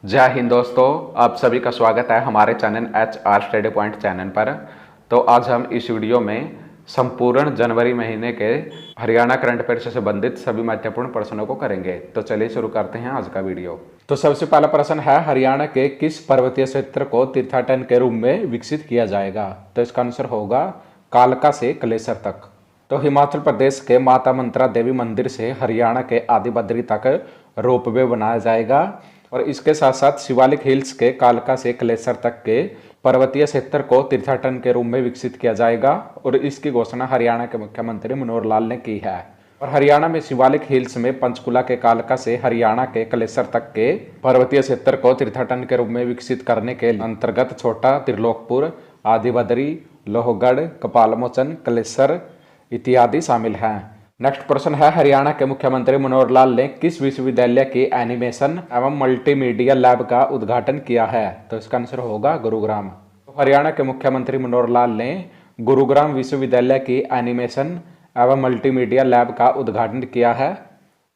जय हिंद दोस्तों, आप सभी का स्वागत है हमारे channel HR study point channel पर। तो आज हम इस वीडियो में संपूर्ण जनवरी महीने के हरियाणा करंट अफेयर से संबंधित सभी महत्वपूर्ण प्रश्नों को करेंगे। तो चलिए शुरू करते हैं आज का वीडियो। तो सबसे पहला प्रश्न है, हरियाणा के किस पर्वतीय क्षेत्र को तीर्थाटन के रूप में विकसित किया जाएगा? तो इसका आंसर होगा कालका से कलेसर तक। तो हिमाचल प्रदेश के माता मंत्रा देवी मंदिर से हरियाणा के आदि बद्री तक रोपवे बनाया जाएगा और इसके साथ साथ शिवालिक हिल्स के कालका से कलेसर तक के पर्वतीय क्षेत्र को तीर्थाटन के रूप में विकसित किया जाएगा और इसकी घोषणा हरियाणा के मुख्यमंत्री मनोहर लाल ने की है। और हरियाणा में शिवालिक हिल्स में पंचकुला के कालका से हरियाणा के कलेसर तक के पर्वतीय क्षेत्र को तीर्थाटन के रूप में विकसित करने के अंतर्गत छोटा त्रिलोकपुर, आदि बद्री, लोहगढ़, कपालमोचन, कलेसर इत्यादि शामिल हैं। नेक्स्ट प्रश्न है, हरियाणा के मुख्यमंत्री मनोहर लाल ने किस विश्वविद्यालय की एनिमेशन एवं मल्टीमीडिया लैब का उद्घाटन किया है? तो इसका आंसर होगा गुरुग्राम। तो हरियाणा के मुख्यमंत्री मनोहर लाल ने गुरुग्राम विश्वविद्यालय की एनिमेशन एवं मल्टीमीडिया लैब का उद्घाटन किया है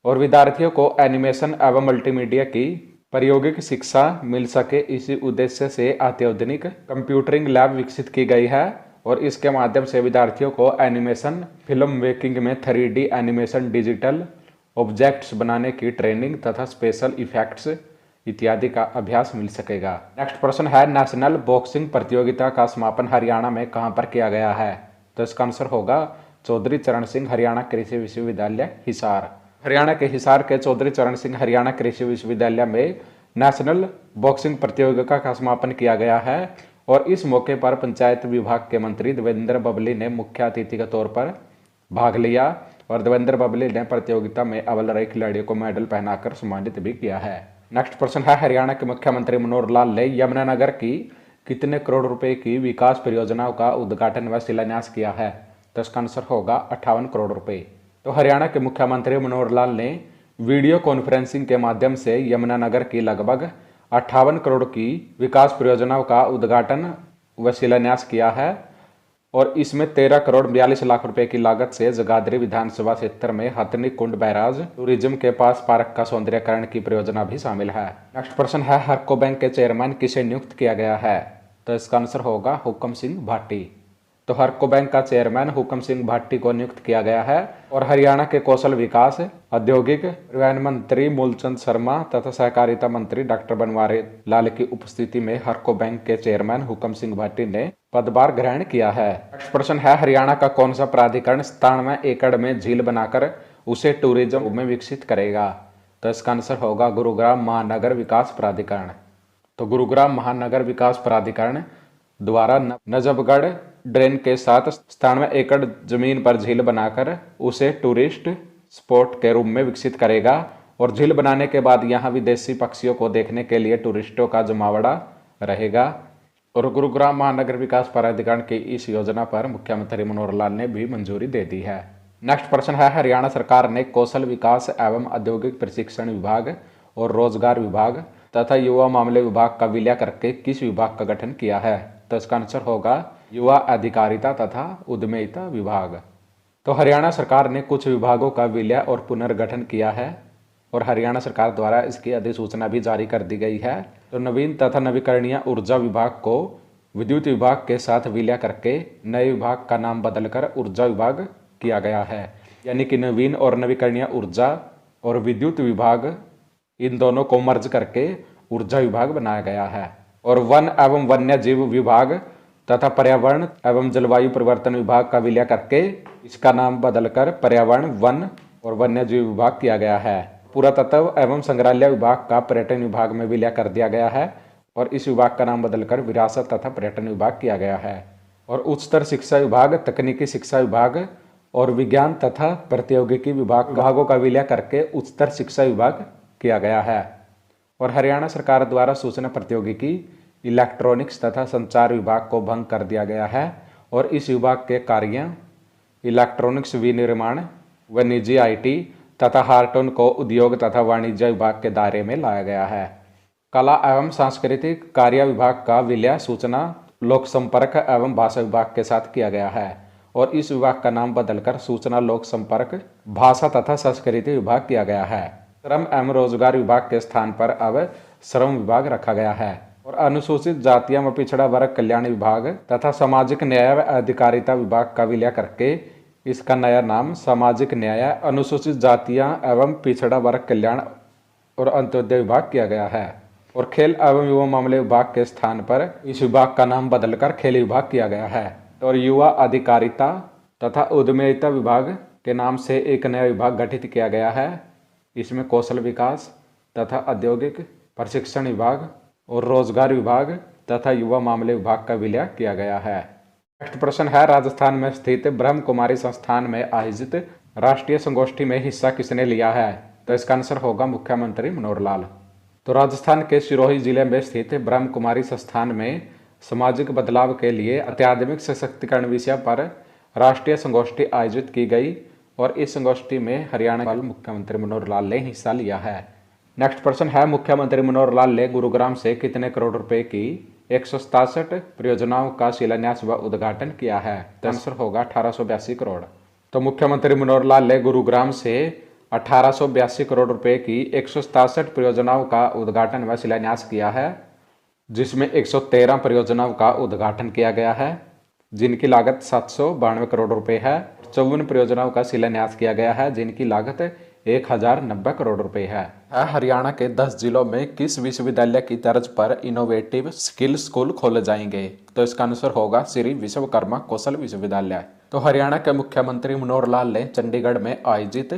और विद्यार्थियों को एनिमेशन एवं मल्टीमीडिया की प्रायोगिक शिक्षा मिल सके, इसी उद्देश्य से अत्याधुनिक कंप्यूटरिंग लैब विकसित की गई है और इसके माध्यम से विद्यार्थियों को एनिमेशन, फिल्म मेकिंग में 3D एनिमेशन, डिजिटल ऑब्जेक्ट्स बनाने की ट्रेनिंग तथा स्पेशल इफेक्ट्स इत्यादि का अभ्यास मिल सकेगा। नेक्स्ट प्रश्न है, नेशनल बॉक्सिंग प्रतियोगिता का समापन हरियाणा में कहां पर किया गया है? तो इसका आंसर होगा चौधरी चरण सिंह हरियाणा कृषि विश्वविद्यालय हिसार। हरियाणा के हिसार के चौधरी चरण सिंह हरियाणा कृषि विश्वविद्यालय में नेशनल बॉक्सिंग प्रतियोगिता का समापन किया गया है और इस मौके पर पंचायत विभाग के मंत्री देवेंद्र बबली ने मुख्य अतिथि के तौर पर भाग लिया और देवेंद्र बबली ने प्रतियोगिता में अव्वल रहे खिलाड़ियों को मेडल पहनाकर सम्मानित भी किया है। नेक्स्ट प्रश्न है, हरियाणा के मुख्यमंत्री मनोहर लाल ने यमुनानगर की कितने करोड़ रुपए की विकास परियोजनाओं का उद्घाटन व शिलान्यास किया है? तो इसका आंसर होगा 58 करोड़ रुपए। तो हरियाणा के मुख्यमंत्री मनोहर लाल ने वीडियो कॉन्फ्रेंसिंग के माध्यम से यमुनानगर की लगभग 58 करोड़ की विकास परियोजनाओं का उद्घाटन व शिलान्यास किया है और इसमें 13 करोड़ 42 लाख रुपए की लागत से जगाधरी विधानसभा क्षेत्र में हथनी कुंड बैराज टूरिज्म के पास पार्क का सौंदर्यकरण की परियोजना भी शामिल है। नेक्स्ट प्रश्न है, हरको बैंक के चेयरमैन किसे नियुक्त किया गया है? तो इसका आंसर होगा हुक्म सिंह भाटी। तो हरको बैंक का चेयरमैन हुक्म सिंह भाटी को नियुक्त किया गया है और हरियाणा के कौशल विकास, औद्योगिक परिवहन मंत्री मूलचंद शर्मा तथा सहकारिता मंत्री डॉक्टर बनवारी लाल की उपस्थिति में हरको बैंक के चेयरमैन हुक्म सिंह भाटी ने पदभार ग्रहण किया है। नेक्स्ट प्रश्न है, हरियाणा का कौन सा प्राधिकरण 97 एकड़ में झील बनाकर उसे टूरिज्म में विकसित करेगा? तो इसका आंसर होगा गुरुग्राम महानगर विकास प्राधिकरण। तो गुरुग्राम महानगर विकास प्राधिकरण द्वारा नजफगढ़ ड्रेन के साथ 97 एकड़ जमीन पर झील बनाकर उसे टूरिस्ट स्पॉट के रूप में विकसित करेगा और झील बनाने के बाद यहाँ विदेशी पक्षियों को देखने के लिए टूरिस्टों का जमावड़ा रहेगा। और गुरुग्राम महानगर विकास प्राधिकरण की इस योजना पर मुख्यमंत्री मनोहर लाल ने भी मंजूरी दे दी है। नेक्स्ट प्रश्न है, हरियाणा सरकार ने कौशल विकास एवं औद्योगिक प्रशिक्षण विभाग और रोजगार विभाग तथा युवा मामले विभाग का विलय करके किस विभाग का गठन किया है? तो इसका आंसर होगा युवा अधिकारिता तथा उद्यमिता विभाग। तो हरियाणा सरकार ने कुछ विभागों का विलय और पुनर्गठन किया है और हरियाणा सरकार द्वारा इसकी अधिसूचना भी जारी कर दी गई है। तो नवीन तथा नवीकरणीय ऊर्जा विभाग को विद्युत विभाग के साथ विलय करके नए विभाग का नाम बदलकर ऊर्जा विभाग किया गया है, यानी कि नवीन और नवीकरणीय ऊर्जा और विद्युत विभाग इन दोनों को मर्ज करके ऊर्जा विभाग बनाया गया है। और वन एवं वन्य जीव विभाग तथा पर्यावरण एवं जलवायु परिवर्तन विभाग का विलय करके इसका नाम बदलकर पर्यावरण, वन और वन्य जीव विभाग किया गया है। पुरातत्व एवं संग्रहालय विभाग का पर्यटन विभाग में विलय कर दिया गया है और इस विभाग का नाम बदलकर विरासत तथा पर्यटन विभाग किया गया है। और उच्चतर शिक्षा विभाग, तकनीकी शिक्षा विभाग और विज्ञान तथा प्रौद्योगिकी विभागों का विलय करके उच्चतर शिक्षा विभाग किया गया है। और हरियाणा सरकार द्वारा सूचना प्रौद्योगिकी, इलेक्ट्रॉनिक्स तथा संचार विभाग को भंग कर दिया गया है और इस विभाग के कार्य इलेक्ट्रॉनिक्स विनिर्माण व निजी IT तथा हार्टोन को उद्योग तथा वाणिज्य विभाग के दायरे में लाया गया है। कला एवं सांस्कृतिक कार्य विभाग का विलय सूचना, लोक संपर्क एवं भाषा विभाग के साथ किया गया है और इस विभाग का नाम बदलकर सूचना, लोक संपर्क, भाषा तथा संस्कृति विभाग किया गया है। श्रम एवं रोजगार विभाग के स्थान पर अब श्रम विभाग रखा गया है। और अनुसूचित जातियां व पिछड़ा वर्ग कल्याण विभाग तथा सामाजिक न्याय व अधिकारिता विभाग का विलय करके इसका नया नाम सामाजिक न्याय, अनुसूचित जातियां एवं पिछड़ा वर्ग कल्याण और अंत्योदय विभाग किया गया है। और खेल एवं युवा मामले विभाग के स्थान पर इस विभाग का नाम बदलकर खेल विभाग किया गया है। और युवा अधिकारिता तथा उद्यमिता विभाग के नाम से एक नया विभाग गठित किया गया है। इसमें कौशल विकास तथा औद्योगिक प्रशिक्षण विभाग और रोजगार विभाग तथा युवा मामले विभाग का विलय किया गया है। नेक्स्ट प्रश्न है, राजस्थान में स्थित ब्रह्म कुमारी संस्थान में आयोजित राष्ट्रीय संगोष्ठी में हिस्सा किसने लिया है? तो इसका आंसर होगा मुख्यमंत्री मनोहर लाल। तो राजस्थान के सिरोही जिले में स्थित ब्रह्म कुमारी संस्थान में सामाजिक बदलाव के लिए अत्याधुनिक सशक्तिकरण विषय पर राष्ट्रीय संगोष्ठी आयोजित की गई और इस संगोष्ठी में हरियाणा के मुख्यमंत्री मनोहर लाल ने हिस्सा लिया है। नेक्स्ट प्रश्न है, मुख्यमंत्री मनोहर लाल ने गुरुग्राम से कितने करोड़ रुपए की 167 परियोजनाओं का शिलान्यास व उद्घाटन किया है? तो आंसर होगा 1882 करोड़। तो मुख्यमंत्री मनोहर लाल ने गुरुग्राम से 1882 करोड़ रुपए की 167 परियोजनाओं का उद्घाटन व शिलान्यास किया है, जिसमें 113 परियोजनाओं का उद्घाटन किया गया है जिनकी लागत 792 करोड़ रुपए है। 54 परियोजनाओं का शिलान्यास किया गया है जिनकी लागत 1090 करोड़ रुपए है। हरियाणा के 10 जिलों में किस विश्वविद्यालय की तर्ज पर इनोवेटिव स्किल स्कूल खोले जाएंगे? तो इसका आंसर होगा श्री विश्वकर्मा कौशल विश्वविद्यालय। तो हरियाणा के मुख्यमंत्री मनोहर लाल ने चंडीगढ़ में आयोजित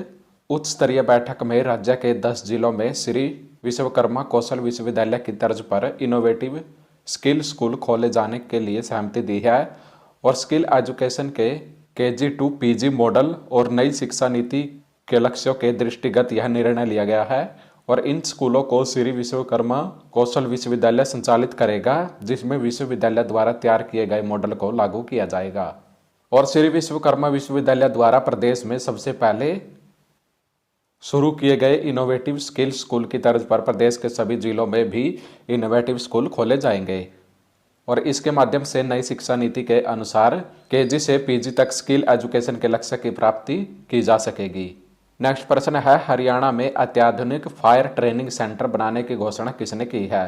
उच्च स्तरीय बैठक में राज्य के 10 जिलों में श्री विश्वकर्मा कौशल विश्वविद्यालय की तर्ज पर इनोवेटिव स्किल स्कूल खोले जाने के लिए सहमति दी है। और स्किल एजुकेशन के KG to PG मॉडल और नई शिक्षा नीति के लक्ष्यों के दृष्टिगत यह निर्णय लिया गया है। और इन स्कूलों को श्री विश्वकर्मा कौशल विश्वविद्यालय संचालित करेगा, जिसमें विश्वविद्यालय द्वारा तैयार किए गए मॉडल को लागू किया जाएगा। और श्री विश्वकर्मा विश्वविद्यालय द्वारा प्रदेश में सबसे पहले शुरू किए गए इनोवेटिव स्किल स्कूल की तर्ज पर प्रदेश के सभी जिलों में भी इनोवेटिव स्कूल खोले जाएंगे। और इसके माध्यम से नई शिक्षा नीति के अनुसार KG से PG तक स्किल एजुकेशन के लक्ष्य की प्राप्ति की जा सकेगी। नेक्स्ट प्रश्न है, हरियाणा में अत्याधुनिक फायर ट्रेनिंग सेंटर बनाने की घोषणा किसने की है?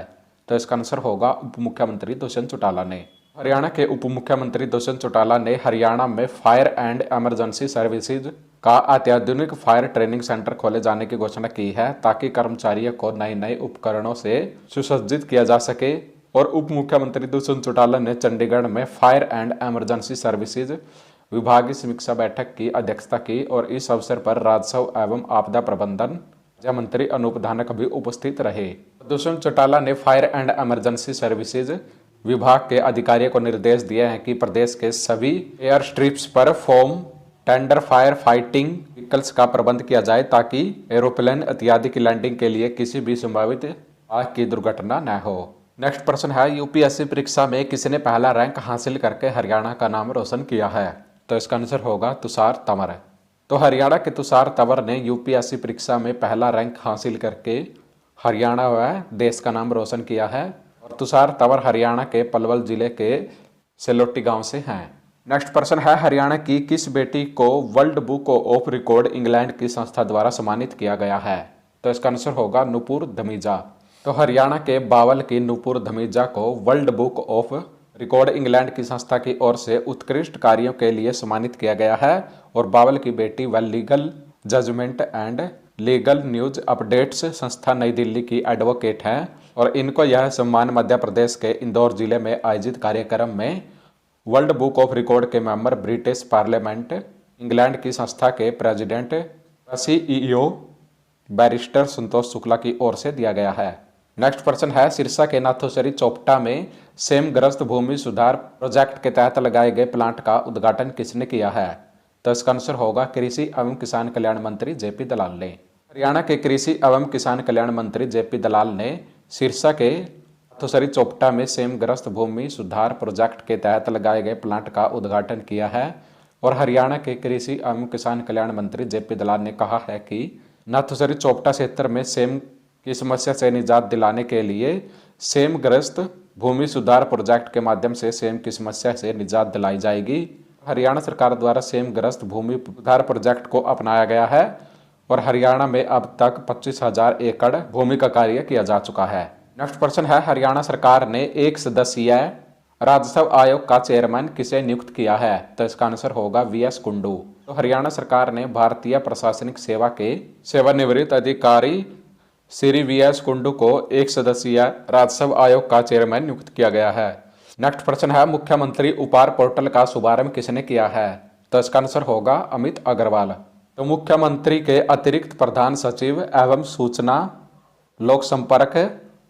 तो इसका आंसर होगा उप मुख्यमंत्री दुष्यंत चौटाला ने। हरियाणा के उप मुख्यमंत्री दुष्यंत चौटाला ने हरियाणा में फायर एंड इमरजेंसी सर्विसेज का अत्याधुनिक फायर ट्रेनिंग सेंटर खोले जाने की घोषणा की है, ताकि कर्मचारियों को नए नए उपकरणों से सुसज्जित किया जा सके। और उप मुख्यमंत्री दुष्यंत चौटाला ने चंडीगढ़ में फायर एंड इमरजेंसी सर्विसेज विभागीय समीक्षा बैठक की अध्यक्षता की और इस अवसर पर राजस्व एवं आपदा प्रबंधन राज्य मंत्री अनूप धानक भी उपस्थित रहे। दुष्यंत चौटाला ने फायर एंड इमरजेंसी सर्विसेज विभाग के अधिकारियों को निर्देश दिए हैं कि प्रदेश के सभी एयर स्ट्रिप्स पर foam tender fire fighting vehicles का प्रबंध किया जाए, ताकि एरोप्लेन इत्यादि की लैंडिंग के लिए किसी भी संभावित आग की दुर्घटना न हो। नेक्स्ट प्रश्न है, UPSC परीक्षा में किसने पहला रैंक हासिल करके हरियाणा का नाम रोशन किया है? तो इसका आंसर होगा तुषार तंवर। तो हरियाणा के तुषार तंवर ने UPSC परीक्षा में पहला रैंक हासिल करके हरियाणा व देश का नाम रोशन किया है। और तुषार तंवर हरियाणा के पलवल जिले के सेलोटी गांव से हैं। नेक्स्ट प्रश्न है, हरियाणा की किस बेटी को world book of record England की संस्था द्वारा सम्मानित किया गया है? तो इसका आंसर होगा नुपुर धमीजा। तो हरियाणा के बावल की नुपुर धमीजा को world book of record England की संस्था की ओर से उत्कृष्ट कार्यों के लिए सम्मानित किया गया है। और बावल की बेटी व legal judgment and legal news updates संस्था नई दिल्ली की एडवोकेट हैं। और इनको यह सम्मान मध्य प्रदेश के इंदौर जिले में आयोजित कार्यक्रम में वर्ल्ड बुक ऑफ रिकॉर्ड के मेंबर, ब्रिटिश पार्लियामेंट, इंग्लैंड की संस्था के प्रेसिडेंट CEO बैरिस्टर संतोष शुक्ला की ओर से दिया गया है। नेक्स्ट प्रश्न है, सिरसा के नाथोसरी चोपटा में सेमग्रस्त भूमि सुधार प्रोजेक्ट के तहत लगाए गए प्लांट का उद्घाटन किसने किया है? तो इसका आंसर होगा कृषि एवं किसान कल्याण मंत्री JP दलाल ने। हरियाणा के कृषि एवं किसान कल्याण मंत्री JP दलाल ने सिरसा के नाथोसरी चोपटा में सेमग्रस्त भूमि सुधार प्रोजेक्ट के तहत लगाए गए प्लांट का उद्घाटन किया है। और हरियाणा के कृषि एवं किसान कल्याण मंत्री JP दलाल ने कहा है कि नाथोसरी चोपटा क्षेत्र में सेम की समस्या से निजात दिलाने के लिए सेमग्रस्त भूमि सुधार प्रोजेक्ट के माध्यम से सेम की समस्या से निजात दिलाई जाएगी। हरियाणा सरकार द्वारा सेमग्रस्त भूमि सुधार प्रोजेक्ट को अपनाया गया है और हरियाणा में अब तक 25,000 एकड़ भूमि का कार्य किया जा चुका है। नेक्स्ट प्रश्न है, हरियाणा सरकार ने एक सदस्यीय राजस्व आयोग का चेयरमैन किसे नियुक्त किया है? तो इसका आंसर होगा वीएस कुंडू। तो हरियाणा सरकार ने भारतीय प्रशासनिक सेवा के सेवानिवृत्त अधिकारी श्री वीएस कुंडू को एक सदस्यीय राजस्व आयोग का चेयरमैन नियुक्त किया गया है। नेक्स्ट प्रश्न है, मुख्यमंत्री उपहार पोर्टल का शुभारंभ किसने किया है? तो इसका आंसर होगा अमित अग्रवाल। तो मुख्यमंत्री के अतिरिक्त प्रधान सचिव एवं सूचना, लोक संपर्क,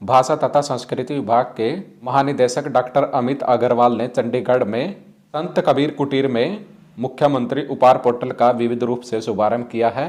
भाषा तथा संस्कृति विभाग के महानिदेशक डॉक्टर अमित अग्रवाल ने चंडीगढ़ में संत कबीर कुटीर में मुख्यमंत्री उपहार पोर्टल का विविध रूप से शुभारंभ किया है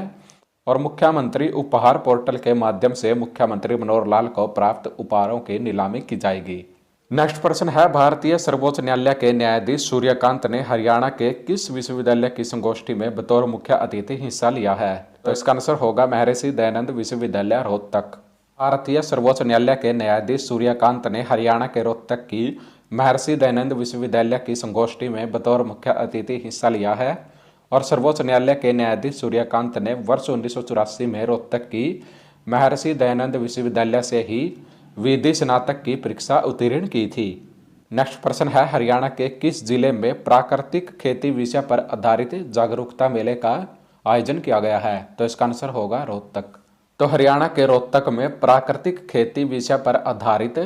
और मुख्यमंत्री उपहार पोर्टल के माध्यम से मुख्यमंत्री मनोहर लाल को प्राप्त उपहारों की नीलामी की जाएगी। नेक्स्ट प्रश्न है, भारतीय सर्वोच्च न्यायालय के न्यायाधीश सूर्यकांत ने हरियाणा के किस विश्वविद्यालय की संगोष्ठी में बतौर मुख्य अतिथि हिस्सा लिया है? तो इसका आंसर होगा महर्षि दयानंद विश्वविद्यालय रोहतक। भारतीय सर्वोच्च न्यायालय के न्यायाधीश सूर्यकांत ने हरियाणा के रोहतक की महर्षि दयानंद विश्वविद्यालय की संगोष्ठी में बतौर मुख्य अतिथि हिस्सा लिया है और सर्वोच्च न्यायालय के न्यायाधीश सूर्यकांत ने वर्ष 1984 में रोहतक की महर्षि दयानंद विश्वविद्यालय से ही विधि स्नातक की परीक्षा उत्तीर्ण की थी। नेक्स्ट प्रश्न है, हरियाणा के किस जिले में प्राकृतिक खेती विषय पर आधारित जागरूकता मेले का आयोजन किया गया है? तो इसका आंसर होगा रोहतक। तो हरियाणा के रोहतक में प्राकृतिक खेती विषय पर आधारित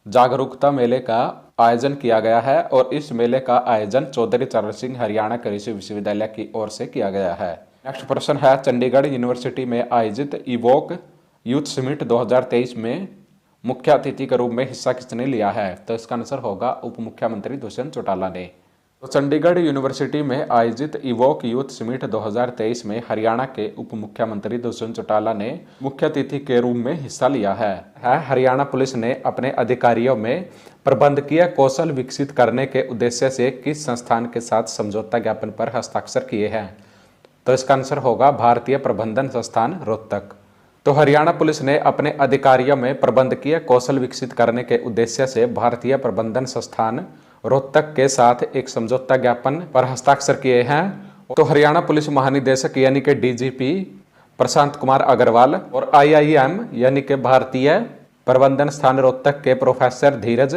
जागरूकता मेले का आयोजन किया गया है और इस मेले का आयोजन चौधरी चरण सिंह हरियाणा कृषि विश्वविद्यालय की ओर से किया गया है। नेक्स्ट प्रश्न है, चंडीगढ़ यूनिवर्सिटी में आयोजित इवोक यूथ समिट 2023 में मुख्य अतिथि के रूप में हिस्सा किसने लिया है? तो इसका आंसर होगा उप मुख्यमंत्री दुष्यंत चौटाला ने। तो चंडीगढ़ यूनिवर्सिटी में आयोजित इवोक यूथ समिट 2023 में हरियाणा के उप मुख्यमंत्री दुष्यंत चौटाला ने मुख्य अतिथि के रूप में हिस्सा लिया है। हरियाणा पुलिस ने अपने अधिकारियों में प्रबंधकीय कौशल विकसित करने के उद्देश्य से किस संस्थान के साथ समझौता ज्ञापन पर हस्ताक्षर किए हैं? तो इसका आंसर होगा भारतीय प्रबंधन संस्थान रोहतक। तो हरियाणा पुलिस ने अपने अधिकारियों में प्रबंधकीय कौशल विकसित करने के उद्देश्य से भारतीय प्रबंधन संस्थान रोहतक के साथ एक समझौता ज्ञापन पर हस्ताक्षर किए हैं। तो हरियाणा पुलिस महानिदेशक यानी कि डीजीपी प्रशांत कुमार अग्रवाल और आईआईएम यानी कि भारतीय प्रबंधन संस्थान रोहतक के प्रोफेसर धीरज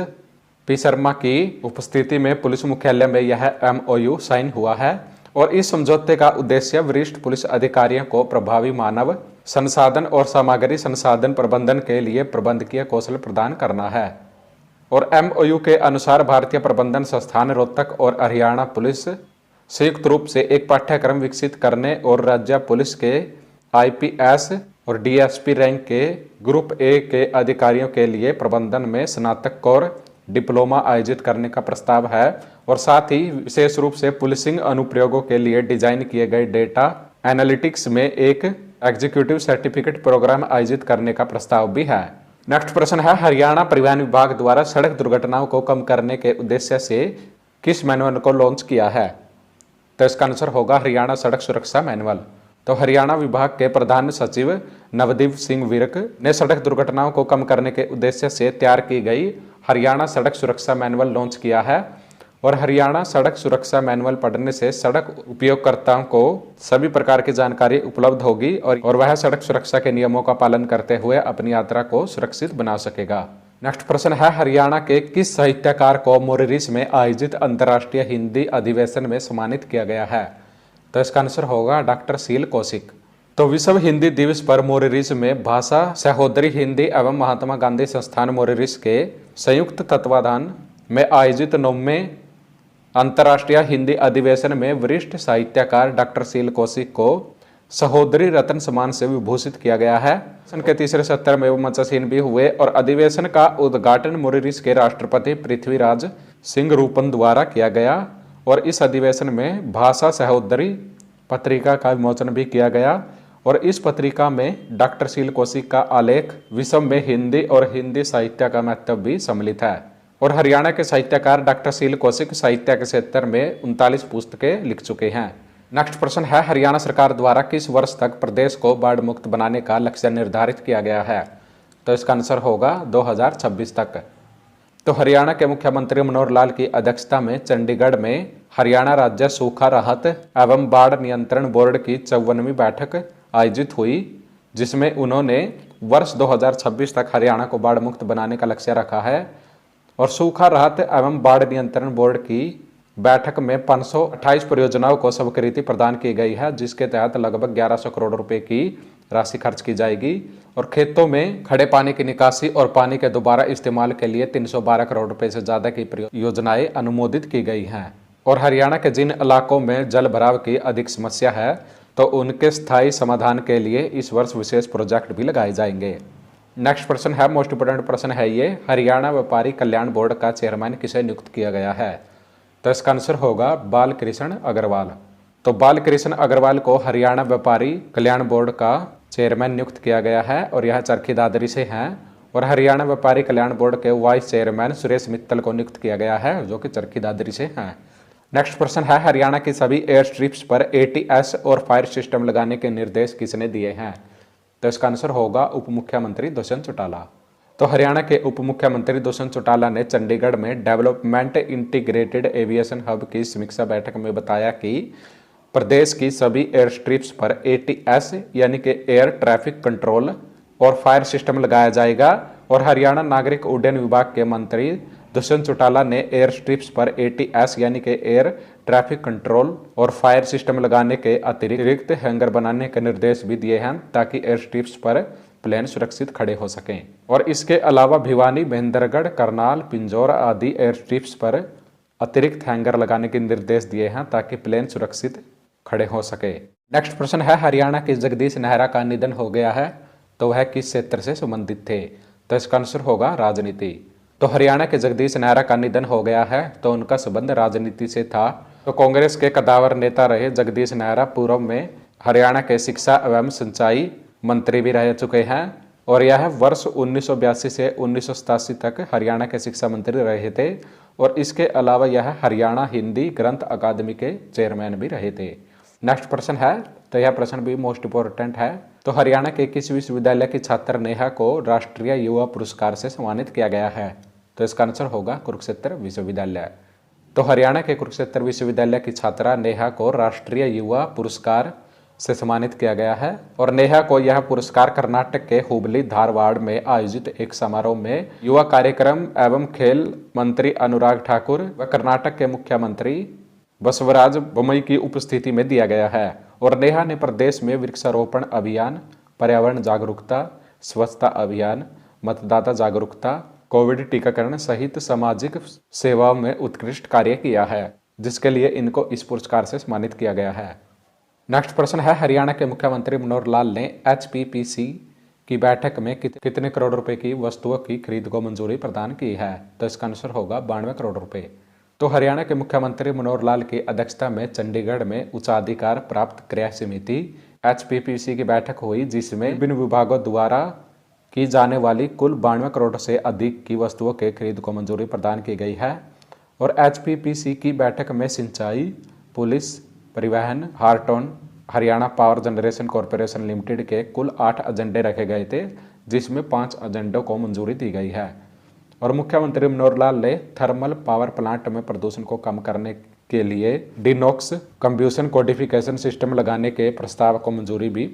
पी शर्मा की उपस्थिति में पुलिस मुख्यालय में यह एमओयू साइन हुआ है और इस समझौते का उद्देश्य वरिष्ठ पुलिस अधिकारियों को प्रभावी मानव संसाधन और सामग्री संसाधन प्रबंधन के लिए प्रबंधकीय कौशल प्रदान करना है। और एमओयू के अनुसार भारतीय प्रबंधन संस्थान रोहतक और हरियाणा पुलिस संयुक्त रूप से एक पाठ्यक्रम विकसित करने और राज्य पुलिस के आईपीएस और डीएसपी रैंक के ग्रुप ए के अधिकारियों के लिए प्रबंधन में स्नातक और डिप्लोमा आयोजित करने का प्रस्ताव है और साथ ही विशेष रूप से पुलिसिंग अनुप्रयोगों के लिए डिजाइन किए गए डेटा एनालिटिक्स में एक एग्जीक्यूटिव सर्टिफिकेट प्रोग्राम आयोजित करने का प्रस्ताव भी है। नेक्स्ट प्रश्न है, हरियाणा परिवहन विभाग द्वारा सड़क दुर्घटनाओं को कम करने के उद्देश्य से किस मैनुअल को लॉन्च किया है? तो इसका आंसर होगा हरियाणा सड़क सुरक्षा मैनुअल। तो हरियाणा विभाग के प्रधान सचिव नवदीप सिंह विर्क ने सड़क दुर्घटनाओं को कम करने के उद्देश्य से तैयार की गई हरियाणा सड़क सुरक्षा मैनुअल लॉन्च किया है और हरियाणा सड़क सुरक्षा मैनुअल पढ़ने से सड़क उपयोगकर्ताओं को सभी प्रकार की जानकारी उपलब्ध होगी और वह सड़क सुरक्षा के नियमों का पालन करते हुए अपनी यात्रा को सुरक्षित बना सकेगा। नेक्स्ट प्रश्न है, हरियाणा के किस साहित्यकार को मॉरिशस में आयोजित अंतर्राष्ट्रीय हिंदी अधिवेशन में सम्मानित किया गया है? तो इसका आंसर होगा डॉक्टर शील कौशिक। तो विश्व हिंदी दिवस पर मॉरिशस में भाषा सहोदरी हिंदी एवं महात्मा गांधी संस्थान मॉरिशस के संयुक्त तत्वाधान में आयोजित 9वें अंतर्राष्ट्रीय हिंदी अधिवेशन में वरिष्ठ साहित्यकार डॉक्टर शील कौशिक को सहोदरी रत्न सम्मान से विभूषित किया गया है। अधिवेशन के तीसरे सत्र में वो मंचासीन भी हुए और अधिवेशन का उद्घाटन मॉरिशस के राष्ट्रपति पृथ्वीराज सिंह रूपन द्वारा किया गया और इस अधिवेशन में भाषा सहोदरी पत्रिका का विमोचन भी किया गया और इस पत्रिका में डॉक्टर शील कौशिक का आलेख विश्व में हिंदी और हिंदी साहित्य का महत्व भी सम्मिलित है। और हरियाणा के साहित्यकार डॉक्टर शील कौशिक साहित्य के क्षेत्र में 39 पुस्तकें लिख चुके हैं। नेक्स्ट प्रश्न है, हरियाणा सरकार द्वारा किस वर्ष तक प्रदेश को बाढ़ मुक्त बनाने का लक्ष्य निर्धारित किया गया है? तो इसका आंसर होगा 2026 तक। तो हरियाणा के मुख्यमंत्री मनोहर लाल की अध्यक्षता में चंडीगढ़ में हरियाणा राज्य सूखा राहत एवं बाढ़ नियंत्रण बोर्ड की 54वीं बैठक आयोजित हुई जिसमें उन्होंने वर्ष 2026 तक हरियाणा को बाढ़ मुक्त बनाने का लक्ष्य रखा है। और सूखा राहत एवं बाढ़ नियंत्रण बोर्ड की बैठक में 528 परियोजनाओं को स्वीकृति प्रदान की गई है, जिसके तहत लगभग 1100 करोड़ रुपए की राशि खर्च की जाएगी। और खेतों में खड़े पानी की निकासी और पानी के दोबारा इस्तेमाल के लिए 312 करोड़ रुपए से ज्यादा की योजनाएं अनुमोदित की गई हैं। और हरियाणा के जिन इलाकों में जल भराव की अधिक समस्या है तो उनके स्थायी समाधान के लिए इस वर्ष विशेष प्रोजेक्ट भी लगाए जाएंगे। नेक्स्ट प्रश्न है, मोस्ट इंपोर्टेंट प्रश्न है ये, हरियाणा व्यापारी कल्याण बोर्ड का चेयरमैन किसे नियुक्त किया गया है? तो इसका आंसर होगा बालकृष्ण अग्रवाल। तो बालकृष्ण अग्रवाल को हरियाणा व्यापारी कल्याण बोर्ड का चेयरमैन नियुक्त किया गया है और यह चरखी दादरी से हैं। और हरियाणा व्यापारी कल्याण बोर्ड के वाइस चेयरमैन सुरेश मित्तल को नियुक्त किया गया है, जो कि चरखी दादरी से हैं। नेक्स्ट प्रश्न है, हरियाणा की सभी एयर स्ट्रिप्स पर ATS और फायर सिस्टम लगाने के निर्देश किसने दिए हैं? तो इसका आंसर होगा उप मुख्यमंत्री दुष्यंत चौटाला। तो हरियाणा के उप मुख्यमंत्री दुष्यंत चौटाला ने चंडीगढ़ में डेवलपमेंट इंटीग्रेटेड एविएशन हब की समीक्षा बैठक में बताया कि प्रदेश की सभी एयर स्ट्रिप्स पर ATS यानी कि एयर ट्रैफिक कंट्रोल और फायर सिस्टम लगाया जाएगा। और हरियाणा नागरिक उड्डयन विभाग के मंत्री दुष्यंत चौटाला ने एयर स्ट्रिप्स पर ATS यानी कि एयर ट्रैफिक कंट्रोल और फायर सिस्टम लगाने के अतिरिक्त हैंगर बनाने के निर्देश भी दिए हैं, ताकि एयर स्ट्रिप्स पर प्लेन सुरक्षित खड़े हो सकें। और इसके अलावा भिवानी, महेंद्रगढ़, करनाल, पिंजौर आदि एयर स्ट्रिप्स पर अतिरिक्त हैंगर लगाने के निर्देश दिए हैं, ताकि प्लेन सुरक्षित खड़े हो सके। नेक्स्ट प्रश्न है, हरियाणा के जगदीश नेहरा का निधन हो गया है, तो वह किस क्षेत्र से संबंधित थे? तो इसका आंसर होगा राजनीति। तो हरियाणा के जगदीश नेहरा का निधन हो गया है, तो उनका संबंध राजनीति से था। तो कांग्रेस के कद्दावर नेता रहे जगदीश नेहरा पूर्व में हरियाणा के शिक्षा एवं सिंचाई मंत्री भी रह चुके हैं। और यह वर्ष 1982 से 1987 तक हरियाणा के शिक्षा मंत्री रहे थे। और इसके अलावा यह हरियाणा हिंदी ग्रंथ अकादमी के चेयरमैन भी रहे थे। नेक्स्ट प्रश्न है, तो यह प्रश्न भी मोस्ट इंपोर्टेंट है। तो हरियाणा के किस विश्वविद्यालय की छात्र नेहा को राष्ट्रीय युवा पुरस्कार से सम्मानित किया गया है? तो इसका आंसर होगा कुरुक्षेत्र विश्वविद्यालय। तो हरियाणा के कुरुक्षेत्र विश्वविद्यालय की छात्रा नेहा को राष्ट्रीय युवा पुरस्कार से सम्मानित किया गया है। और नेहा को यह पुरस्कार कर्नाटक के हुबली धारवाड़ में आयोजित एक समारोह में युवा कार्यक्रम एवं खेल मंत्री अनुराग ठाकुर व कर्नाटक के मुख्यमंत्री बसवराज बोम्मई की उपस्थिति में दिया गया है। और नेहा ने प्रदेश में वृक्षारोपण अभियान, पर्यावरण जागरूकता, स्वच्छता अभियान, मतदाता जागरूकता, कोविड टीकाकरण सहित सामाजिक सेवाओं में उत्कृष्ट कार्य किया है, जिसके लिए इनको इस पुरस्कार से सम्मानित किया गया है। नेक्स्ट प्रश्न है, हरियाणा के मुख्यमंत्री मनोहर लाल ने HPPC की बैठक में कितने करोड़ रुपए की वस्तुओं की खरीद को मंजूरी प्रदान की है? तो इसका आंसर होगा 92 करोड़ रुपए। तो हरियाणा के मुख्यमंत्री मनोहर लाल की अध्यक्षता में चंडीगढ़ में उच्चाधिकार प्राप्त क्रय समिति HPPC की बैठक हुई, जिसमें विभिन्न विभागों द्वारा की जाने वाली कुल 92 करोड़ से अधिक की वस्तुओं के खरीद को मंजूरी प्रदान की गई है। और HPPC की बैठक में सिंचाई, पुलिस, परिवहन, Hartron, Haryana power generation corporation limited के कुल 8 एजेंडे रखे गए थे, जिसमें 5 एजेंडों को मंजूरी दी गई है। और मुख्यमंत्री मनोहर लाल ने थर्मल पावर प्लांट में प्रदूषण को कम करने के लिए डिनॉक्स कंब्यूशन कोडिफिकेशन सिस्टम लगाने के प्रस्ताव को मंजूरी भी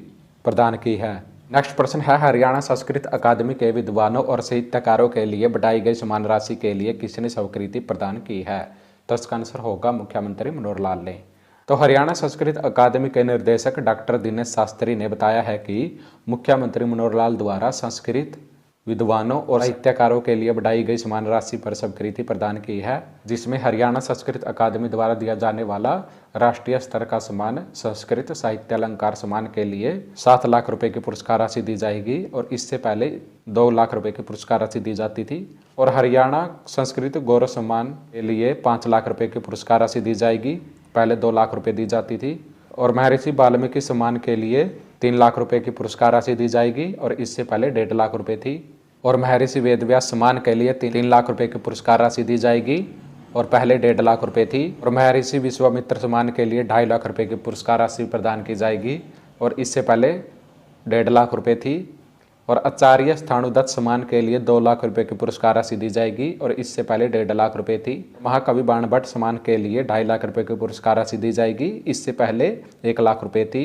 प्रदान की है। नेक्स्ट प्रश्न है, हरियाणा संस्कृत अकादमी के विद्वानों और साहित्यकारों के लिए बढ़ाई गई समान राशि के लिए किसने स्वीकृति प्रदान की है? तो इसका आंसर होगा मुख्यमंत्री मनोहर लाल ने। तो हरियाणा संस्कृत अकादमी के निर्देशक डॉक्टर दिनेश शास्त्री ने बताया है कि मुख्यमंत्री मनोहर लाल द्वारा संस्कृत विद्वानों और साहित्यकारों के लिए बढ़ाई गई समान राशि पर स्वीकृति प्रदान की है, जिसमें हरियाणा संस्कृत अकादमी द्वारा दिया जाने वाला राष्ट्रीय स्तर का सम्मान संस्कृत साहित्यालंकार सम्मान के लिए 7 लाख रुपए की पुरस्कार राशि दी जाएगी। और इससे पहले 2 लाख रुपए की पुरस्कार राशि दी जाती थी। और हरियाणा संस्कृत गौरव सम्मान के लिए 5 लाख रुपए की पुरस्कार राशि दी जाएगी, पहले 2 लाख रुपए दी जाती थी। और महर्षि वाल्मीकि सम्मान के लिए 3 लाख रुपए की पुरस्कार राशि दी जाएगी, और इससे पहले 1.5 लाख रुपए थी। और महर्षि वेदव्यास सम्मान के लिए 3 लाख रुपए की पुरस्कार राशि दी जाएगी, और पहले 1.5 लाख रुपए थी। और महर्षि विश्वामित्र सम्मान के लिए 2.5 लाख रुपए की पुरस्कार राशि प्रदान की जाएगी, और इससे पहले 1.5 लाख रुपए थी। और आचार्य स्थाणुदत्त सम्मान के लिए 2 लाख रुपए की पुरस्कार राशि दी जाएगी, और इससे पहले 1.5 लाख रुपए थी। महाकवि बाणभट्ट सम्मान के लिए 2.5 लाख रुपए की पुरस्कार राशि दी जाएगी, इससे पहले 1 लाख रुपए थी।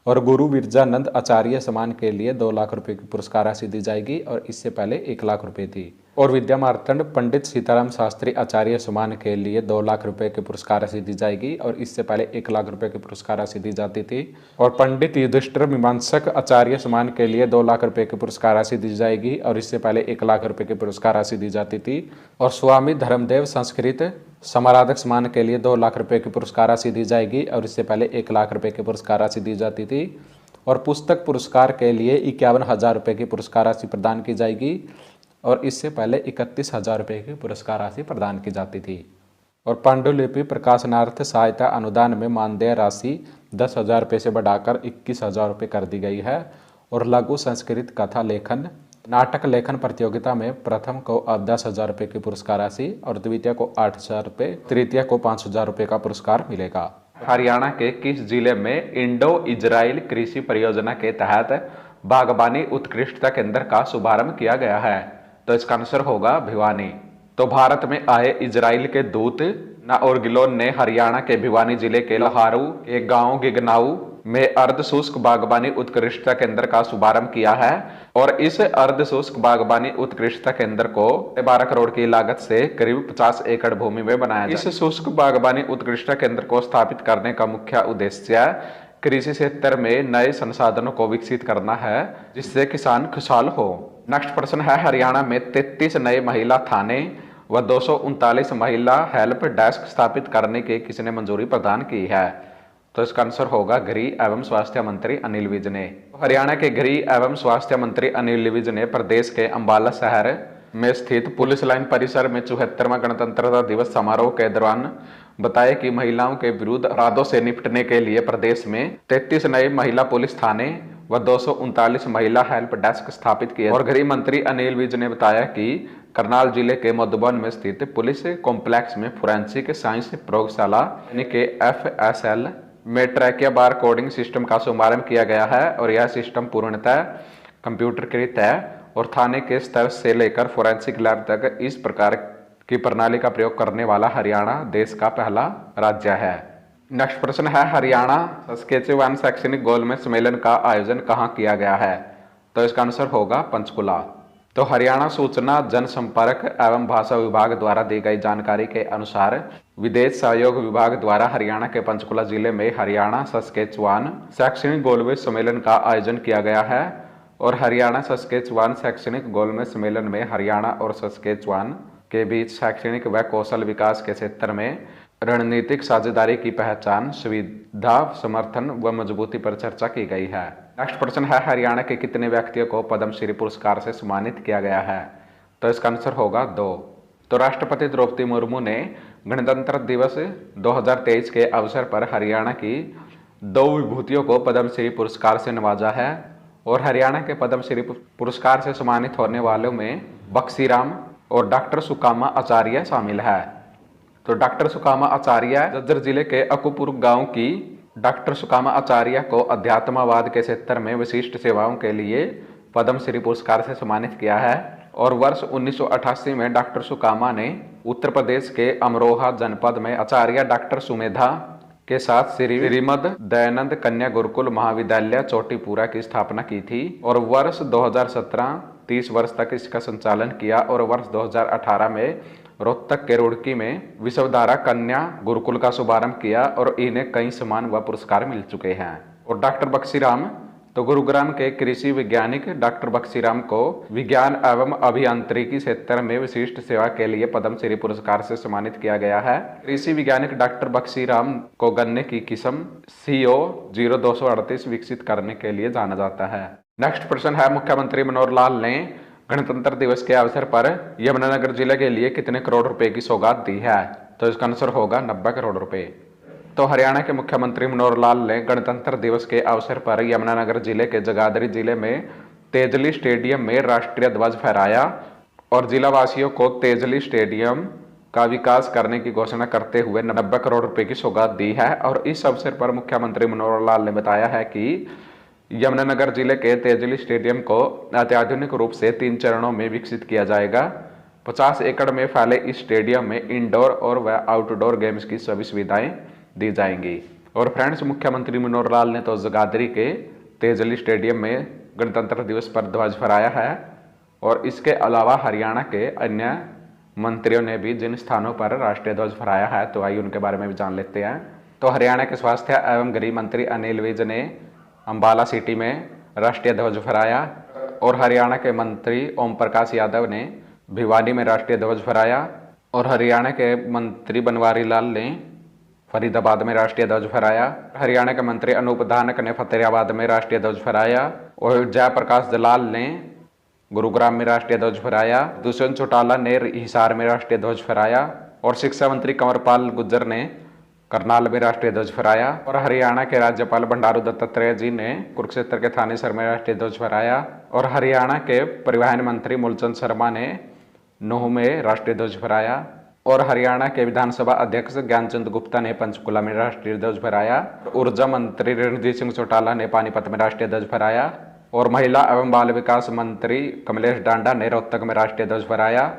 और गुरु विरजानंद आचार्य सम्मान के लिए 2 लाख रुपए की पुरस्कार राशि दी जाएगी और इससे पहले 1 लाख रुपए थी। और विद्या मार्तंड पंडित सीताराम शास्त्री आचार्य सम्मान के लिए 2 लाख रुपए की पुरस्कार राशि दी जाएगी और इससे पहले 1 लाख रुपए की पुरस्कार राशि दी जाती थी। और पंडित युधिष्ठिर मीमांसक आचार्य सम्मान के लिए 2 लाख रुपए की पुरस्कार राशि दी जाएगी और इससे पहले 1 लाख रुपए की पुरस्कार राशि दी जाती थी। और स्वामी धर्मदेव संस्कृत समाराधक सम्मान के लिए 2 लाख रुपए की पुरस्कार राशि दी जाएगी और इससे पहले 1 लाख रुपए की पुरस्कार राशि दी जाती थी। और पुस्तक पुरस्कार के लिए 51,000 रुपए की पुरस्कार राशि प्रदान की जाएगी और इससे पहले 31,000 रुपए की पुरस्कार राशि प्रदान की जाती थी। और पांडुलिपि प्रकाशनार्थ सहायता अनुदान में मानदेय राशि 10,000 रुपये से बढ़ाकर 21,000 रुपये कर दी गई है। और लघु संस्कृत कथा लेखन नाटक लेखन प्रतियोगिता में प्रथम को 10,000 रुपये की पुरस्कार राशि और द्वितीय को 8,000 रुपये, तृतीय को 5,000 रुपये का पुरस्कार मिलेगा। हरियाणा के किस जिले में इंडो इजराइल कृषि परियोजना के तहत बागवानी उत्कृष्टता केंद्र का शुभारंभ किया गया है? तो इसका आंसर होगा भिवानी। तो भारत में आए इजराइल के दूत नाओर्गिलोन ने हरियाणा के भिवानी जिले के लहारू के गांव गिगनाऊ में अर्ध शुष्क बागवानी उत्कृष्टता केंद्र का शुभारंभ किया है। और इस अर्ध शुष्क बागवानी उत्कृष्टता केंद्र को 12 करोड़ की लागत से करीब 50 एकड़ भूमि में बनाया जाए। इस शुष्क बागवानी उत्कृष्टता केंद्र को स्थापित करने का मुख्य उद्देश्य कृषि क्षेत्र में नए संसाधनों को विकसित करना है जिससे किसान खुशहाल हो। नेक्स्ट प्रश्न है, हरियाणा में 33 नए महिला थाने व 239 महिला हेल्प डेस्क स्थापित करने की किसने मंजूरी प्रदान की है? तो इसका आंसर होगा गृह एवं स्वास्थ्य मंत्री अनिल विज ने। हरियाणा के गृह एवं स्वास्थ्य मंत्री अनिल विज ने प्रदेश के अंबाला शहर में स्थित पुलिस लाइन परिसर में 74वां गणतंत्रता दिवस समारोह के दौरान बताया कि महिलाओं के विरुद्ध अपराधों से निपटने के लिए प्रदेश में 33 नए महिला पुलिस थाने व 239 महिला हेल्प डेस्क स्थापित किए। और गृह मंत्री अनिल विज ने बताया कि करनाल जिले के मधुबन में स्थित पुलिस कॉम्प्लेक्स में फोरेंसिक साइंस प्रयोगशाला यानी कि FSL में ट्रैकिया बार कोडिंग सिस्टम का शुभारंभ किया गया है। और यह सिस्टम पूर्णतः कंप्यूटरीकृत है और थाने के स्तर से लेकर फोरेंसिक लैब तक इस प्रकार की प्रणाली का प्रयोग करने वाला हरियाणा देश का पहला राज्य है। नेक्स्ट प्रश्न है, हरियाणा सस्केचुवान शैक्षणिक गोलमेज सम्मेलन का आयोजन कहाँ किया गया है? तो इसका आंसर होगा पंचकुला। तो हरियाणा सूचना जनसंपर्क एवं भाषा विभाग द्वारा दी गई जानकारी के अनुसार विदेश सहयोग विभाग द्वारा हरियाणा के पंचकुला जिले में हरियाणा सस्केचुवान शैक्षणिक गोलमेज सम्मेलन का आयोजन किया गया है। और हरियाणा सस्केचुवान शैक्षणिक गोलमेज सम्मेलन में हरियाणा और सस्केचुवान के बीच शैक्षणिक व कौशल विकास के क्षेत्र में रणनीतिक साझेदारी की पहचान, सुविधा, समर्थन व मजबूती पर चर्चा की गई है। नेक्स्ट प्रश्न है, हरियाणा के कितने व्यक्तियों को पद्मश्री पुरस्कार से सम्मानित किया गया है? तो इसका आंसर होगा 2। तो राष्ट्रपति द्रौपदी मुर्मू ने गणतंत्र दिवस 2023 के अवसर पर हरियाणा की 2 विभूतियों को पद्मश्री पुरस्कार से नवाजा है। और हरियाणा के पद्मश्री पुरस्कार से सम्मानित होने वालों में बक्सीराम और डॉक्टर सुकामा आचार्य शामिल है। तो डॉक्टर सुकामा आचार्य झज्जर जिले के अकुपुर गांव की डॉक्टर सुकामा आचार्य को अध्यात्मवाद के क्षेत्र में विशिष्ट सेवाओं के लिए पद्मश्री पुरस्कार से सम्मानित किया है। और वर्ष 1988 में डॉक्टर सुकामा ने उत्तर प्रदेश के अमरोहा जनपद में आचार्य डॉक्टर सुमेधा के साथ श्रीमद दयानंद कन्या गुरुकुल महाविद्यालय चोटीपुरा की स्थापना की थी। और वर्ष 2017 30 वर्ष तक इसका संचालन किया। और वर्ष 2018 में रोहतक के रुड़की में विश्वधारा कन्या गुरुकुल का शुभारंभ किया और इन्हें कई सम्मान व पुरस्कार मिल चुके हैं। और डॉक्टर बक्सीराम तो गुरुग्राम के कृषि वैज्ञानिक डॉक्टर बक्सीराम को विज्ञान एवं अभियांत्रिकी क्षेत्र में विशिष्ट सेवा के लिए पद्मश्री पुरस्कार से सम्मानित किया गया है। कृषि वैज्ञानिक डॉक्टर बक्सीराम को गन्ने की किस्म CO 0238 विकसित करने के लिए जाना जाता है। नेक्स्ट प्रश्न है, मुख्यमंत्री मनोहर लाल ने गणतंत्र दिवस के अवसर पर यमुनानगर जिले के लिए कितने करोड़ रुपए की सौगात दी है? तो इसका आंसर होगा 90 करोड़ रुपए। तो हरियाणा के मुख्यमंत्री मनोहर लाल ने गणतंत्र दिवस के अवसर पर यमुनानगर जिले के जगाधरी जिले में तेजली स्टेडियम में राष्ट्रीय ध्वज फहराया और जिला वासियों को तेजली स्टेडियम का विकास करने की घोषणा करते हुए 90 करोड़ रुपए की सौगात दी है। और इस अवसर पर मुख्यमंत्री मनोहर लाल ने बताया है कि यमुनानगर जिले के तेजली स्टेडियम को अत्याधुनिक रूप से 3 चरणों में विकसित किया जाएगा। 50 एकड़ में फैले इस स्टेडियम में इंडोर और व आउटडोर गेम्स की सभी सुविधाएं दी जाएंगी। और फ्रेंड्स, मुख्यमंत्री मनोहर लाल ने तो जगाधरी के तेजली स्टेडियम में गणतंत्र दिवस पर ध्वज फहराया है और इसके अलावा हरियाणा के अन्य मंत्रियों ने भी जिन स्थानों पर राष्ट्रीय ध्वज फहराया है, तो आइए उनके बारे में भी जान लेते हैं। तो हरियाणा के स्वास्थ्य एवं गृह मंत्री अनिल विज ने अंबाला सिटी में राष्ट्रीय ध्वज फहराया और हरियाणा के मंत्री ओम प्रकाश यादव ने भिवानी में राष्ट्रीय ध्वज फहराया और हरियाणा के मंत्री बनवारी लाल ने फरीदाबाद में राष्ट्रीय ध्वज फहराया। हरियाणा के मंत्री अनूप धानक ने फतेहाबाद में राष्ट्रीय ध्वज फहराया और जयप्रकाश दलाल ने गुरुग्राम में राष्ट्रीय ध्वज फहराया। दुष्यंत चौटाला ने हिसार में राष्ट्रीय ध्वज फहराया और शिक्षा मंत्री कंवरपाल गुर्जर ने करनाल में राष्ट्रीय ध्वज फहराया और हरियाणा के राज्यपाल बंडारू दत्तात्रेय जी ने कुरुक्षेत्र के थानेसर में राष्ट्रीय ध्वज फहराया और हरियाणा के परिवहन मंत्री मूलचंद शर्मा ने नूंह में राष्ट्रीय ध्वज फहराया और हरियाणा के विधानसभा अध्यक्ष ज्ञानचंद गुप्ता ने पंचकुला में राष्ट्रीय ध्वज फहराया। ऊर्जा मंत्री रणजीत सिंह चौटाला ने पानीपत में राष्ट्रीय ध्वज फहराया और महिला एवं बाल विकास मंत्री कमलेश डांडा ने रोहतक में राष्ट्रीय ध्वज फहराया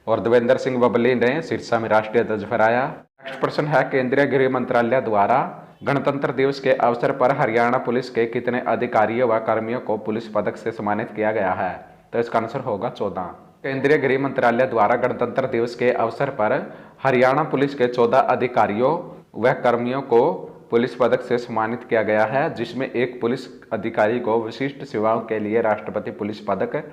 और देवेंद्र सिंह बबली ने सिरसा में राष्ट्रीय ध्वज फहराया। नेक्स्ट प्रश्न है, केंद्रीय गृह मंत्रालय द्वारा गणतंत्र दिवस के अवसर पर हरियाणा पुलिस के कितने अधिकारियों व कर्मियों को पुलिस पदक से सम्मानित किया गया है? तो इसका आंसर होगा 14। केंद्रीय गृह मंत्रालय द्वारा गणतंत्र दिवस के अवसर पर हरियाणा पुलिस के 14 अधिकारियों व कर्मियों को पुलिस पदक से सम्मानित किया गया है, जिसमें एक पुलिस अधिकारी को विशिष्ट सेवाओं के लिए राष्ट्रपति पुलिस पदक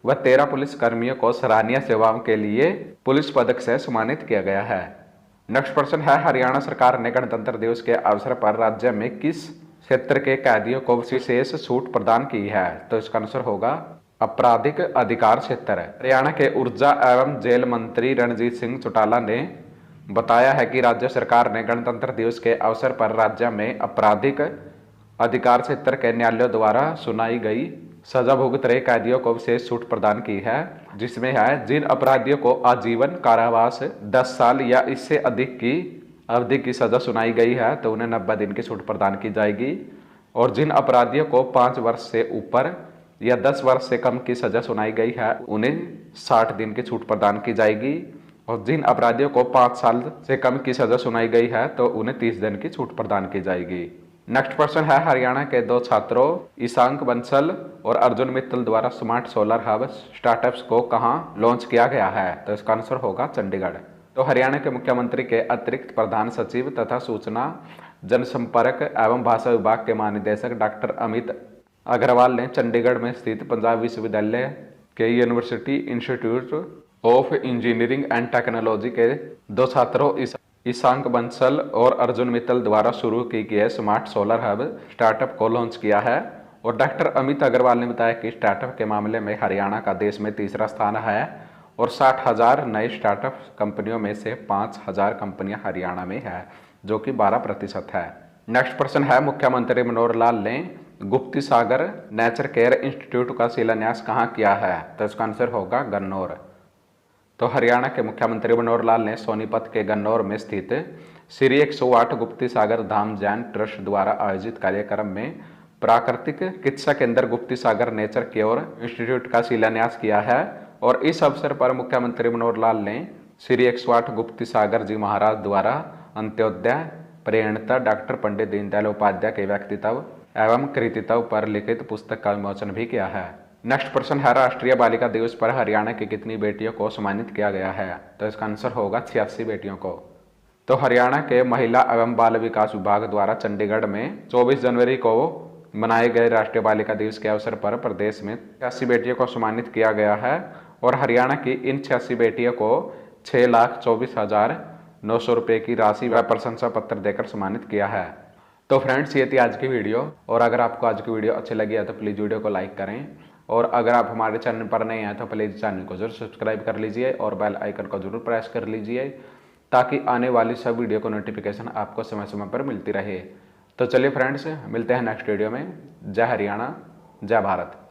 व 13 पुलिस कर्मियों को सराहनीय सेवाओं के लिए पुलिस पदक से सम्मानित किया गया है। नेक्स्ट प्रश्न है, हरियाणा सरकार ने गणतंत्र दिवस के अवसर पर राज्य में किस क्षेत्र के कैदियों को विशेष छूट प्रदान की है? तो इसका आंसर होगा आपराधिक अधिकार क्षेत्र। हरियाणा के ऊर्जा एवं जेल मंत्री रणजीत सिंह चौटाला ने बताया है कि राज्य सरकार ने गणतंत्र दिवस के अवसर पर राज्य में आपराधिक अधिकार क्षेत्र के न्यायालयों द्वारा सुनाई गई सजा भुगत रहे कैदियों को विशेष छूट प्रदान की है, जिसमें है जिन अपराधियों को आजीवन कारावास 10 साल या इससे अधिक की अवधि की सजा सुनाई गई है तो उन्हें 90 दिन की छूट प्रदान की जाएगी और जिन अपराधियों को 5 वर्ष से ऊपर या 10 वर्ष से कम की सजा सुनाई गई है उन्हें 60 दिन की छूट प्रदान की जाएगी और जिन अपराधियों को 5 साल से कम की सजा सुनाई गई है तो उन्हें 30 दिन की छूट प्रदान की जाएगी। नेक्स्ट प्रश्न है, हरियाणा के 2 छात्रों ईशांक बंसल और अर्जुन मित्तल द्वारा स्मार्ट सोलर हब स्टार्टअप्स को कहां लॉन्च किया गया है? तो इसका आंसर होगा चंडीगढ़। तो हरियाणा के मुख्यमंत्री के अतिरिक्त प्रधान सचिव तथा सूचना जनसंपर्क एवं भाषा विभाग के महानिदेशक डॉक्टर अमित अग्रवाल ने चंडीगढ़ में स्थित पंजाब विश्वविद्यालय के university institute of engineering and technology के 2 छात्रों ईशांक बंसल और अर्जुन मित्तल द्वारा शुरू की गई स्मार्ट सोलर हब स्टार्टअप को लॉन्च किया है और डॉक्टर अमित अग्रवाल ने बताया कि स्टार्टअप के मामले में हरियाणा का देश में तीसरा स्थान है और 60,000 नए स्टार्टअप कंपनियों में से 5,000 कंपनियां हरियाणा में है, जो कि 12% है। नेक्स्ट प्रश्न है, मुख्यमंत्री मनोहर लाल ने गुप्ती सागर नेचर केयर इंस्टीट्यूट का शिलान्यास कहाँ किया है? तो इसका आंसर होगा गन्नौर। तो हरियाणा के मुख्यमंत्री मनोहर लाल ने सोनीपत के गन्नौर में स्थित श्री 108 गुप्ती सागर धाम जैन ट्रस्ट द्वारा आयोजित कार्यक्रम में प्राकृतिक चिकित्सा केंद्र गुप्ती सागर नेचर केयर इंस्टीट्यूट का शिलान्यास किया है और इस अवसर पर मुख्यमंत्री मनोहर लाल ने श्री 108 गुप्ती सागर जी महाराज द्वारा अंत्योदय प्रेरणता डॉक्टर पंडित दीनदयाल उपाध्याय के व्यक्तित्व एवं कृतित्व पर लिखित पुस्तक का विमोचन भी किया है। नेक्स्ट प्रश्न है, राष्ट्रीय बालिका दिवस पर हरियाणा की कितनी बेटियों को सम्मानित किया गया है? तो इसका आंसर होगा 86 बेटियों को। तो हरियाणा के महिला एवं बाल विकास विभाग द्वारा चंडीगढ़ में 24 जनवरी को मनाए गए राष्ट्रीय बालिका दिवस के अवसर पर प्रदेश में 86 बेटियों को सम्मानित किया गया है और हरियाणा की इन 86 बेटियों को 6,24,900 रुपये की राशि व प्रशंसा पत्र देकर सम्मानित किया है। तो फ्रेंड्स, ये थी आज की वीडियो और अगर आपको आज की वीडियो अच्छी लगी है तो प्लीज़ वीडियो को लाइक करें और अगर आप हमारे चैनल पर नए हैं तो प्लीज़ चैनल को जरूर सब्सक्राइब कर लीजिए और बेल आइकन को जरूर प्रेस कर लीजिए ताकि आने वाली सब वीडियो को नोटिफिकेशन आपको समय समय पर मिलती रहे। तो चलिए फ्रेंड्स, मिलते हैं नेक्स्ट वीडियो में। जय हरियाणा, जय भारत।